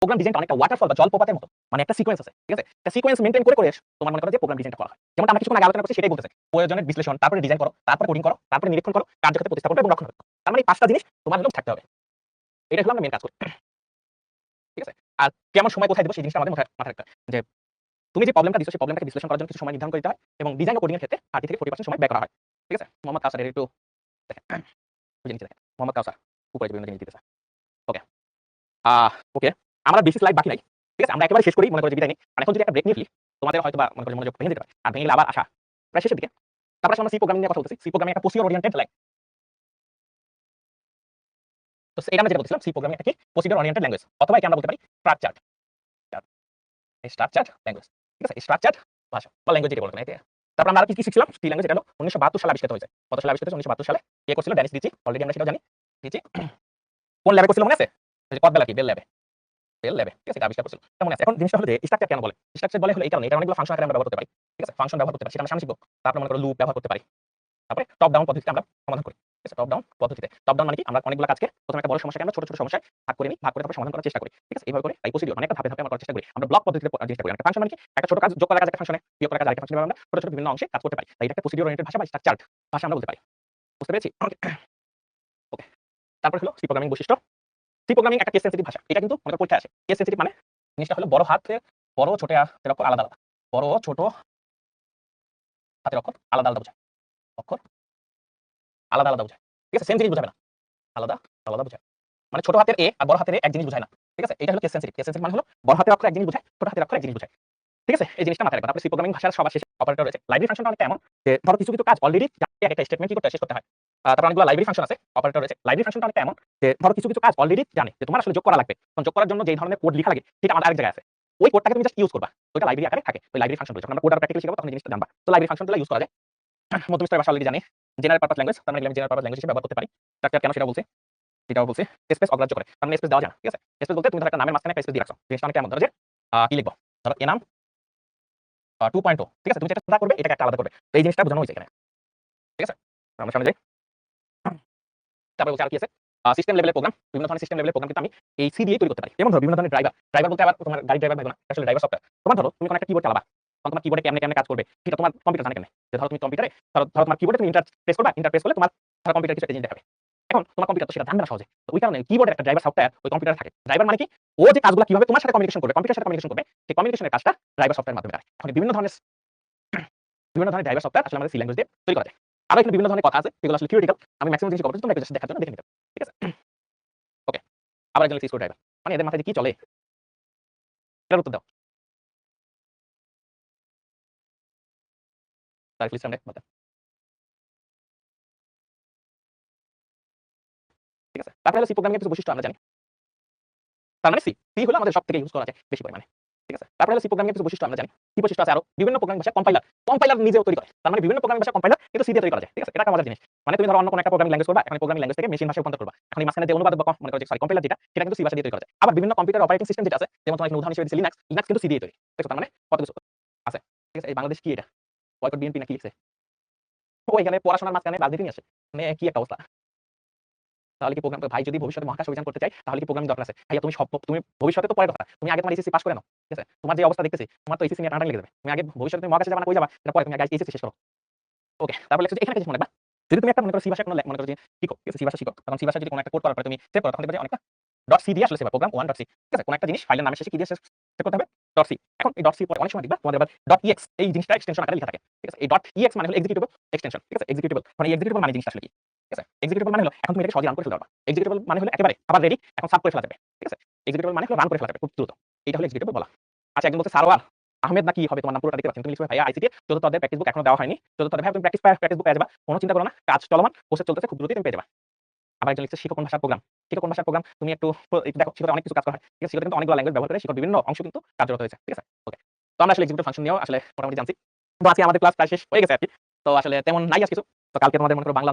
Programme ডিজাইনটা অনেকটা waterfall বা জলপ্রপাতের মতো। মানে একটা সিকোয়েন্স আছে। ঠিক আছে? একটা সিকোয়েন্স মেইনটেইন করে তোমার মনে করো যে প্রোগ্রাম ডিজাইনটা করা হয়। যেমনটা আমরা কিছুক্ষণ আগে আলোচনা করছি সেটাই বলতেছে। প্রয়োজনের বিশ্লেষণ, তারপরে ডিজাইন করো, তারপরে কোডিং করো, তারপরে নিরীক্ষণ করো, কার্যক্ষেত্রে প্রতিস্থাপন করো এবং রক্ষণাবেক্ষণ। তার মানে এই ৫ টা জিনিস তোমার হলো থাকতে হবে। এটা হলো আমরা মেইন কাজ করি। ঠিক আছে? আর কেমন সময় কোথায় দিব সেই জিনিসটা আমাদের মাথায় রাখতে হবে। যে তুমি যে প্রবলেমটা দিছো সেই প্রবলেমটাকে বিশ্লেষণ করার জন্য কিছু সময় নির্ধারণ করে দিতে হয় এবং ডিজাইন ও কোডিং এর ক্ষেত্রে 30 থেকে 40% সময় ব্যয় করা হয়। ঠিক আছে? মোহাম্মদ কাউসার এর একটু দেখেন। ওই যে নিচে দেখেন। মোহাম্মদ কাউসার উপরে যে বিভিন্ন জিনিস দিতেছে। ওকে। ওকে। আমার বেশি স্লাইড বাকি নাই। ঠিক আছে? আমরা একেবারে শেষ করি মনে করো যে বিদায় নেই। আর এখন যদি একটা ব্রেক নিয়ে ফেলি, তোমাদের হয়তোবা মনে করো মনোযোগ ভেঙে যেতে পারে। আর ভেঙে গেলে আবার আসা প্রায় শেষের দিকে। তারপরে আমরা সি প্রোগ্রামিং নিয়ে কথা বলতেছি। সি প্রোগ্রামিং একটা প্রসিডিউর ওরিয়েন্টেড ল্যাঙ্গুয়েজ। তো এটা আমরা যেটা বলছিলাম সি প্রোগ্রামিং একটা কি প্রসিডিউর ওরিয়েন্টেড ল্যাঙ্গুয়েজ অথবা একে আমরা বলতে পারি স্ট্রাকচারড স্ট্রাকচারড ল্যাঙ্গুয়েজ। ঠিক আছে? স্ট্রাকচারড ভাষা বা ল্যাঙ্গুয়েজ যেটা বলতে পারি। তারপর আমরা আর কি শিখছিলাম? সি ল্যাঙ্গুয়েজ এটা হলো 1972 সালে আবিষ্কৃত হয়েছে। কত সালে আবিষ্কৃত হয়েছে? 1972 সালে। কে করছিল? ডেনিস রিচি। অলরেডি আমরা সেটাও জানি। রিচি কোন ল্যাবে করছিল মনে আছে? ওই যে কদবেলা কি বেল ল্যাবে। বেল ল্যাবে। ঠিক আছে? এটা আবিষ্কার করছিল। এটা মনে আছে। এখন জিনিসটা হলো যে স্ট্রাকচার কেন বলে? স্ট্রাকচার বলে হলো এই কারণে। এটা অনেকগুলো ফাংশন আকারে আমরা ব্যবহার করতে পারি। ঠিক আছে? ফাংশন ব্যবহার করতে পারি। সেটা আমরা সামনে শিখব। তারপরে মনে করো লুপ ব্যবহার করতে পারি। তারপরে টপ ডাউন পদ্ধতিতে আমরা সমাধান করি। ঠিক আছে? টপ ডাউন পদ্ধতিতে। টপ ডাউন মানে কি? আমরা অনেকগুলো কাজকে প্রথমে একটা বড় সমস্যাকে আমরা ছোট, ছোট সমস্যায় ভাগ করে নিই। ভাগ করে তারপর সমাধান করার চেষ্টা করি। ঠিক আছে? এইভাবে করে এই প্রসিডিউর মানে একটা ধাপে, ধাপে আমরা করার চেষ্টা করি। আমরা ব্লক পদ্ধতিতে জিনিসটা করি। একটা ফাংশন মানে কি? একটা ছোট কাজ যোগ করা কাজ একটা ফাংশনে, বিয়োগ করা কাজ আরেকটা ফাংশনে আমরা ছোট, ছোট বিভিন্ন অংশে কাজ করতে পারি। তাই এটা একটা প্রসিডিউর ওরিয়েন্টেড ভাষা বা স্ট্রাকচারড ভাষা আমরা বলতে পারি। বুঝতে পেরেছি? ওকে। তারপর হলো সি প্রোগ্রামিং বৈশিষ্ট্য। সি প্রোগ্রামিং একটা কেস সেনসিটিভ ভাষা। এটা কিন্তু মনে পরীক্ষায় আসে। কেস সেনসিটিভ মানে জিনিসটা হলো বড় ছোট হাতের অক্ষর আলাদা, আলাদা। বড় ছোট হাতের অক্ষর আলাদা, আলাদা বোঝায়। অক্ষর আলাদা, আলাদা বোঝায়। ঠিক আছে? সেম জিনিস বোঝাবে না। আলাদা, আলাদা বোঝায়। মানে ছোট হাতের এ আর বড় হাতের এ এক জিনিস বোঝায় না। ঠিক আছে? এটা হলো কেস সেনসিটিভ। কেস সেনসিটিভ মানে হলো বড় হাতের অক্ষর এক জিনিস বোঝায়, ছোট হাতের অক্ষর এক জিনিস বোঝায়। ঠিক আছে? এই জিনিসটা মাথায় রাখবেন। তারপরে সি প্রোগ্রামিং ভাষার সবার শেষে অপারেটর রয়েছে। লাইব্রেরি ফাংশনটা অনেকটা এমন যে ধরো কিছু, কিছু কাজ অলরেডি একটা স্টেটমেন্ট কি করতে হয় শেষ করতে হয়। তারপর অনেকগুলো লাইব্রেরি ফাংশন আছে, অপারেটর রয়েছে। লাইব্রেরি ফাংশনটা অনেকটা এমন যে ধরো কিছু, কিছু কাজ অলরেডি জানে যে তোমার আসলে যোগ করা লাগবে। তখন যোগ করার জন্য যেই ধরনের কোড লিখা লাগে সেটা আমাদের আরেক জায়গায় আছে। ওই কোডটাকে তুমি জাস্ট ইউজ করবা। ওইটা লাইব্রেরি আকারে থাকে। ওই লাইব্রেরি ফাংশন যখন আমরা কোড আর প্র্যাকটিক্যালি শিখাবো তখন এই জিনিসটা জানবা। তো লাইব্রেরি ফাংশনগুলো ইউজ করা যায়। মধ্যম স্তরের ভাষা অলরেডি জানি। জেনারেল পারপাস ল্যাঙ্গুয়েজ তার মানে আমি জেনারেল পারপাস ল্যাঙ্গুয়েজ হিসেবে ব্যবহার করতে পারি। স্ট্রাকচার কেন সেটা বলছি। এটাও বলছি। স্পেস অগ্রাহ্য করে। তার মানে স্পেস দেওয়া যায় না। ঠিক আছে? স্পেস বলতে তুমি ধরো একটা নামের মাঝখানে একটা স্পেস দিয়ে রাখছো। জিনিসটা অনেকটা এমন ধরো যে কি লিখবো? ধরো এ নাম 2.0 ঠিক আছে? তুমি যেটা আলাদা করবে এটাকে একটা আলাদা করবে। তো এই জিনিসটা বোঝানো হইছে এখানে। ঠিক আছে? আমরা সামনে যাই। তারপরে বলছে আর কি আছে? সিস্টেম লেভেলের প্রোগ্রাম। বিভিন্ন ধরনের সিস্টেম লেভেলের প্রোগ্রাম কিন্তু আমি এই সি দিয়ে তৈরি করতে পারি। যেমন ধরো বিভিন্ন ধরনের ড্রাইভার। ড্রাইভার বলতে আবার তোমার গাড়ি ড্রাইভার ভাইবো না। আসলে ড্রাইভার সফটওয়্যার। তোমার ধরো তুমি কোন একটা কিবোর্ড চালাবা। তখন তোমার কিবোর্ডে কেমনে, কেমনে কাজ করবে সেটা তোমার কম্পিউটার জানে কেমনে? যে ধরো তুমি কম্পিউটারে ধরো তোমার কিবোর্ডে তুমি ইন্টার প্রেস করবা। ইন্টার প্রেস করলে তোমার ধরো কম্পিউটার কিছু একটা জিনিস দেখাবে। এখন তোমার কম্পিউটার তো সেটা জানবে না সহজে। তো ওই কারণে কিবোর্ডের একটা ড্রাইভার সফটওয়্যার ওই কম্পিউটারে থাকে। ড্রাইভার মানে কি? ও যে কাজগুলো কিভাবে তোমার সাথে কমিউনিকেশন করবে, কম্পিউটারের সাথে কমিউনিকেশন করবে, সেই কমিউনিকেশনের কাজটা ড্রাইভার সফটওয়্যারের মাধ্যমে করে। এখন বিভিন্ন ধরনের ড্রাইভার সফটওয়্যার আসলে আমাদের সি ল্যাঙ্গুয়েজ দিয়ে তৈরি করা যায়। আরো এখানে বিভিন্ন ধরনের কথা আছে যেগুলো আসলে থিওরিটিক্যাল। আমি ম্যাক্সিমাম জিনিস কভার করছি তোমরা একটু জাস্ট দেখার জন্য দেখে নিতে। ঠিক আছে? ওকে। আবার একজন স্ক্রু ড্রাইভার। মানে এদের মাথায় যে কি চলে? এটার উত্তর দাও। তারিফ ইসলাম রে বাদ দাও। ঠিক আছে? তারপরে হলো সি প্রোগ্রামিং এর কিছু বৈশিষ্ট্য আমরা জানি। তার মানে সি হলো আমাদের সবথেকে ইউজ করা যায় বেশি পরিমাণে। ঠিক আছে? তারপরে হলো সি প্রোগ্রামিং এর কিছু বৈশিষ্ট্য আমরা জানি। কি বৈশিষ্ট্য আছে আরো? বিভিন্ন প্রোগ্রামিং ভাষা কম্পাইলার নিজেও তৈরি করে। তার মানে বিভিন্ন প্রোগ্রামিং ভাষা কম্পাইলার কিন্তু সি দিয়ে তৈরি করা যায়। ঠিক আছে? এটা একটা মজার জিনিস। মানে তুমি ধরো অন্য কোন একটা প্রোগ্রামিং ল্যাঙ্গুয়েজ করবা, এখন প্রোগ্রামিং ল্যাঙ্গুয়েজ থেকে মেশিন ভাষায় রূপান্তর করবা। এখন এই মাঝখানে যে অনুবাদক বা মনে করো যে কম্পাইলার যেটা সেটা কিন্তু সি ভাষা দিয়ে তৈরি করা যায়। আবার বিভিন্ন কম্পিউটার অপারেটিং সিস্টেম যেটা আছে যেমন তোমার এখানে উদাহরণ হিসেবে দিছি লিনাক্স কিন্তু সি দিয়ে তৈরি। দেখছো তার মানে কত কিছু আছে। ঠিক আছে? এই বাংলাদেশ কি এটা? বয়কট বিএনপি না কি লিখছে? ও এখানে পড়াশোনার মাঝখানে রাজনীতি নিয়ে আসে। মানে কি একটা অবস্থা। তাহলে কি প্রোগ্রাম ভাই যদি ভবিষ্যতে মহাকাশ অভিযান করতে চাই তাহলে কি প্রোগ্রামিং দরকার আছে? ভাইয়া তুমি ভবিষ্যতে তো পরের কথা। তুমি আগে তোমার এসএসসি পাস করে নাও। ঠিক আছে? তোমার যে অবস্থা দেখতেছি, তোমার তো এসএসসি নিয়ে টানাটানি লেগে যাবে। তুমি আগে ভবিষ্যতে তুমি মহাকাশে যাবা না কই যাবা? এটা পরে তুমি আগে এসএসসি শেষ করো। ওকে। তারপর লেখছো যে এখানে কিছু মনে রাখবা। যদি তুমি একটা মনে করো সি ভাষা মনে করো যে শিখো। ঠিক আছে? সি ভাষা শিখো। তখন সি ভাষা যদি কোন একটা কোড করার পরে তুমি সেভ করো তখন দেখবে যে অনেকটা .c দিয়ে আসলে সেভ হয়। প্রোগ্রাম 1.c ঠিক আছে? কোন একটা জিনিস ফাইলের নামের শেষে কি দিয়ে সেভ করতে হবে? .c এখন এই .c পরে অনেক সময় দেখবা তোমাদের আবার .ex এই জিনিসটা এক্সটেনশন আকারে লেখা থাকে। ঠিক আছে? এই .ex মানে হলো এক্সিকিউটেবল এক্সটেনশন। ঠিক আছে? এক্সিকিউটেবল মানে এক্সিকিউটেবল মানে জিনিসটা আসলে কি? ঠিক আছে? এক্সিকিউটেবল মানে হলো এখন তুমি এটাকে সহজে রান করে ফেলতে পারবা। এক্সিকিউটেবল মানে হলো একেবারে আবার রেডি এখন সাব করে ফেলা যাবে। ঠিক আছে? এক্সিকিউটেবল মানে হলো রান করে ফেলা যাবে খুব দ্রুত। এটা হলো এক্সিকিউটেবল বলা। আচ্ছা একজন বলছে সারোয়ার আহমেদ না কি হবে তোমার নাম পুরোটা দিতে পারছেন। তুমি লিখবে ভাইয়া আইসিটি চতুর্থ অধ্যায়ের প্র্যাকটিস বুক এখনো দেওয়া হয়নি। চতুর্থ অধ্যায় ভাই তুমি প্র্যাকটিস বুক পেয়ে যাবা। কোন চিন্তা করো না। কাজ চলমান, প্রসেস চলতেছে খুব দ্রুতই তুমি পেয়ে যাবা। আবার একজন লিখছে শিখো কোন ভাষার প্রোগ্রাম। শিখো কোন ভাষার প্রোগ্রাম তুমি একটু দেখো শিখতে অনেক কিছু কাজ করা হয়। ঠিক আছে? শিখতে কিন্তু অনেকগুলো ল্যাঙ্গুয়েজ ব্যবহার করে শিখার বিভিন্ন অংশ কিন্তু কার্যরত হয়েছে। ঠিক আছে? ওকে। তো আমরা আসলে এক্সিকিউটিভ ফাংশন নিয়েও আসলে মোটামুটি জানছি। তো আজকে আমাদের ক্লাস প্রায় শেষ হয়ে গেছে আরকি। তো আসলে তেমন নাই আজ কিছু। তো কালকে তোমাদের মনে করো বাংলা